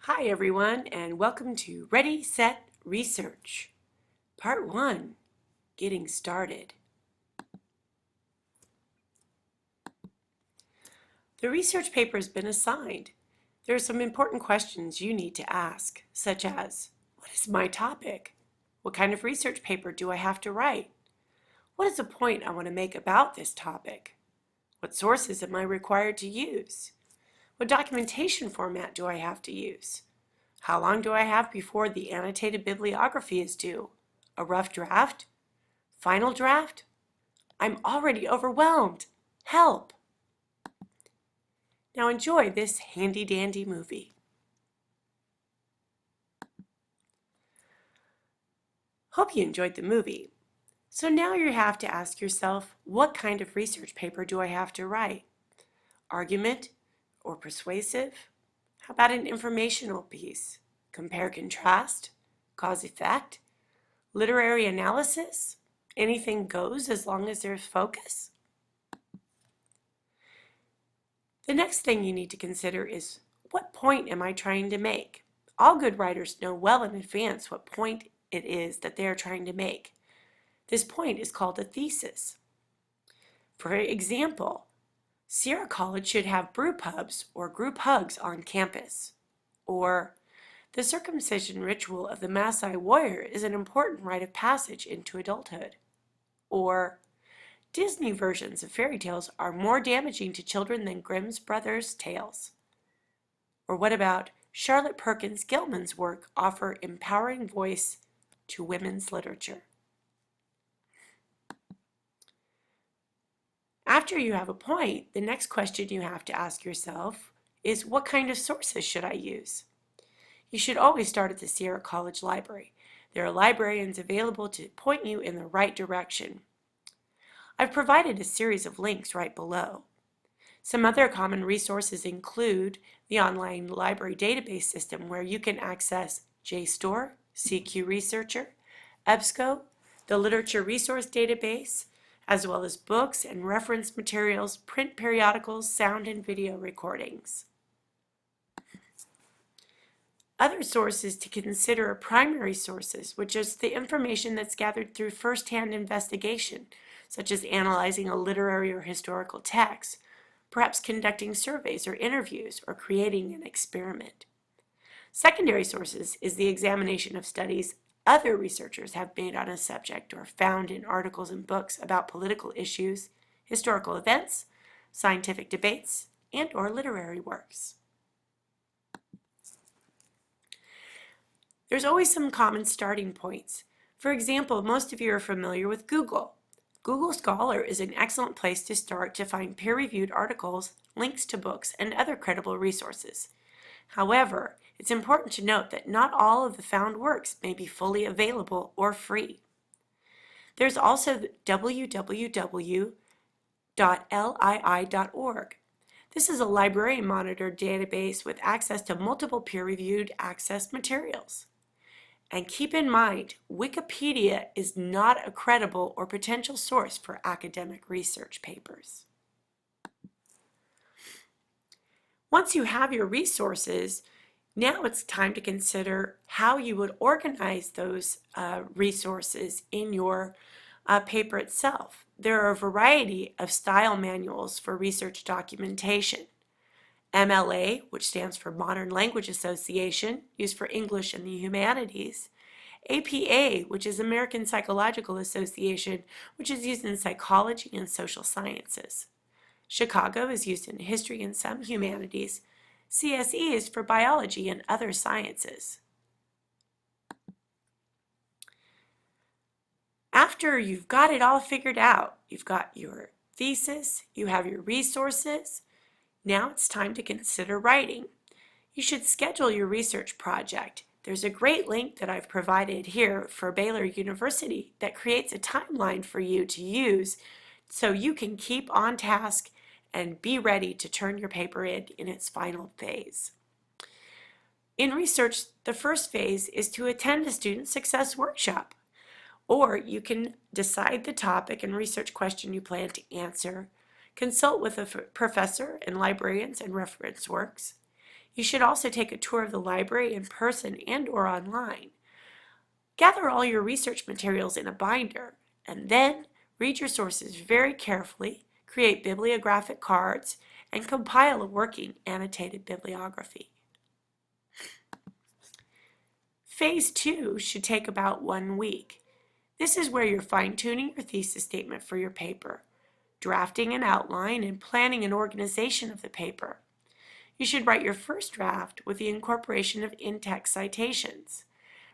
Hi everyone, and welcome to Ready, Set, Research. Part 1, Getting Started. The research paper has been assigned. There are some important questions you need to ask, such as, what is my topic? What kind of research paper do I have to write? What is the point I want to make about this topic? What sources am I required to use? What documentation format do I have to use? How long do I have before the annotated bibliography is due? A rough draft? Final draft? I'm already overwhelmed. Help! Now enjoy this handy-dandy movie. Hope you enjoyed the movie. So now you have to ask yourself, what kind of research paper do I have to write? Argument or persuasive? How about an informational piece? Compare contrast? Cause effect? Literary analysis? Anything goes as long as there's focus? The next thing you need to consider is, what point am I trying to make? All good writers know well in advance what point it is that they are trying to make. This point is called a thesis. For example, Sierra College should have brew pubs or group hugs on campus. Or, the circumcision ritual of the Maasai warrior is an important rite of passage into adulthood. Or, Disney versions of fairy tales are more damaging to children than Grimm's Brothers' tales. Or what about Charlotte Perkins Gilman's work offer empowering voice to women's literature? After you have a point, the next question you have to ask yourself is, what kind of sources should I use? You should always start at the Sierra College Library. There are librarians available to point you in the right direction. I've provided a series of links right below. Some other common resources include the online library database system, where you can access JSTOR, CQ Researcher, EBSCO, the Literature Resource Database, as well as books and reference materials, print periodicals, sound and video recordings. Other sources to consider are primary sources, which is the information that's gathered through first-hand investigation, such as analyzing a literary or historical text, perhaps conducting surveys or interviews, or creating an experiment. Secondary sources is the examination of studies other researchers have made on a subject or found in articles and books about political issues, historical events, scientific debates, and/or literary works. There's always some common starting points. For example, most of you are familiar with Google. Google Scholar is an excellent place to start to find peer-reviewed articles, links to books, and other credible resources. However, it's important to note that not all of the found works may be fully available or free. There's also www.lii.org. This is a librarian-monitored database with access to multiple peer-reviewed access materials. And keep in mind, Wikipedia is not a credible or potential source for academic research papers. Once you have your resources, now it's time to consider how you would organize those resources in your paper itself. There are a variety of style manuals for research documentation. MLA, which stands for Modern Language Association, used for English and the humanities. APA, which is American Psychological Association, which is used in psychology and social sciences. Chicago is used in history and some humanities. CSE is for biology and other sciences. After you've got it all figured out, you've got your thesis, you have your resources, now it's time to consider writing. You should schedule your research project. There's a great link that I've provided here for Baylor University that creates a timeline for you to use so you can keep on task and be ready to turn your paper in its final phase. In research, the first phase is to attend a student success workshop, or you can decide the topic and research question you plan to answer, consult with a professor and librarians and reference works. You should also take a tour of the library in person and or online. Gather all your research materials in a binder, and then read your sources very carefully, create bibliographic cards, and compile a working annotated bibliography. Phase 2 should take about 1 week. This is where you're fine-tuning your thesis statement for your paper, drafting an outline, and planning an organization of the paper. You should write your first draft with the incorporation of in-text citations.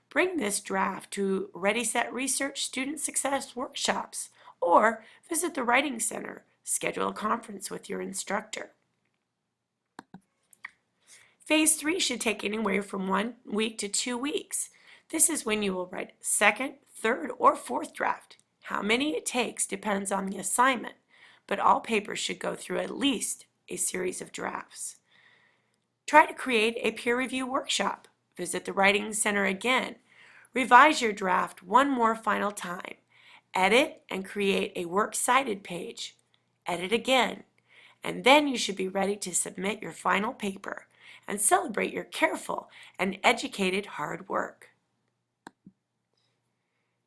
Bring this draft to Ready Set Research Student Success workshops or visit the Writing Center. Schedule a conference with your instructor. Phase 3 should take anywhere from 1 week to 2 weeks. This is when you will write second, third, or fourth draft. How many it takes depends on the assignment, but all papers should go through at least a series of drafts. Try to create a peer review workshop. Visit the Writing Center again. Revise your draft one more final time. Edit and create a works cited page. Edit again. And then you should be ready to submit your final paper and celebrate your careful and educated hard work.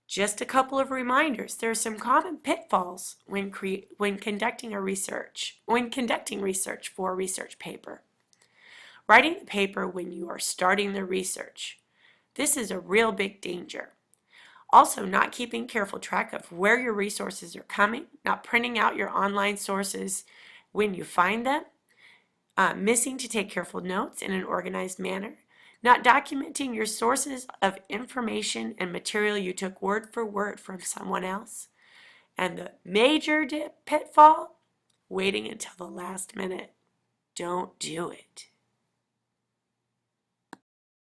Just a couple of reminders. There are some common pitfalls when conducting research for a research paper. Writing the paper when you are starting the research. This is a real big danger. Also, not keeping careful track of where your resources are coming, not printing out your online sources when you find them, missing to take careful notes in an organized manner, not documenting your sources of information and material you took word for word from someone else, and the major pitfall, waiting until the last minute. Don't do it.